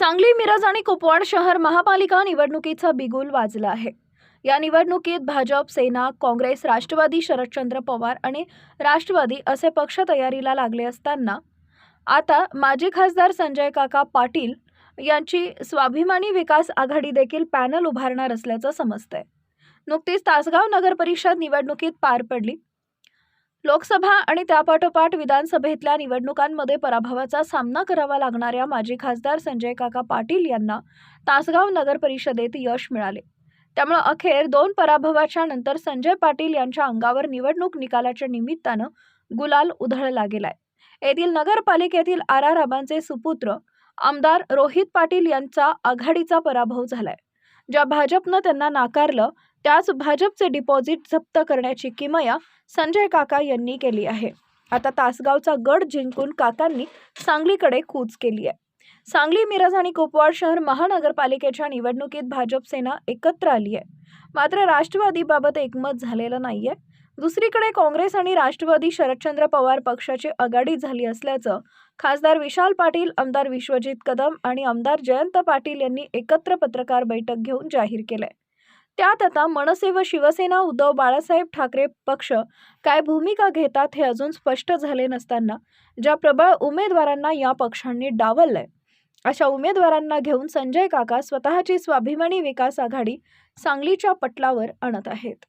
सांगली, मिरज आणि कुपवाड शहर महापालिका निवडणुकीचा बिगुल वाजला आहे। या निवडणुकीत भाजप, सेना, काँग्रेस, राष्ट्रवादी, शरदचंद्र पवार आणि राष्ट्रवादी असे पक्ष तयारीला लागले असताना आता माजी खासदार संजय काका पाटील यांची स्वाभिमानी विकास आघाडी देखील पॅनल उभारणार असल्याचं समजतंय। नुकतीच तासगाव नगर परिषद निवडणुकीत पार पडली। लोकसभा आणि त्यापाठोपाठ विधानसभेतल्या निवडणुकांमध्ये पराभवाचा सामना करावा लागणाऱ्या माजी खासदार संजय काका पाटील यांना तासगाव नगर परिषदेत यश मिळाले। त्यामुळे अखेर 2 पराभवाच्या नंतर संजय पाटील यांच्या अंगावर निवडणूक निकालाच्या निमित्तानं गुलाल उधळला गेलाय। येथील नगरपालिकेतील आर आबांचे सुपुत्र आमदार रोहित पाटील यांचा आघाडीचा पराभव झालाय। ज्या भाजपनं त्यांना नाकारलं त्याच भाजपचे डिपॉझिट जप्त करण्याची किमया संजय काका यांनी केली आहे। आता तासगावचा गड जिंकून काकांनी सांगलीकडे कूच केली आहे। सांगली, मिरज आणि कुपवाड शहर महानगरपालिकेच्या निवडणुकीत भाजप सेना एकत्र आली आहे। मात्र राष्ट्रवादीबाबत एकमत झालेलं नाहीये। दुसरीकडे काँग्रेस आणि राष्ट्रवादी शरदचंद्र पवार पक्षाची आघाडी झाली असल्याचं खासदार विशाल पाटील, आमदार विश्वजित कदम आणि आमदार जयंत पाटील यांनी एकत्र पत्रकार बैठक घेऊन जाहीर केलंय। त्यात आता मनसे व शिवसेना उद्धव बाळासाहेब ठाकरे पक्ष काय भूमिका घेतात हे अजून स्पष्ट झाले नसताना ज्या प्रबळ उमेदवारांना या पक्षांनी डावललंय अशा उमेदवारांना घेऊन संजय काका स्वतःची स्वाभिमानी विकास आघाडी सांगलीच्या पटलावर आणत आहेत।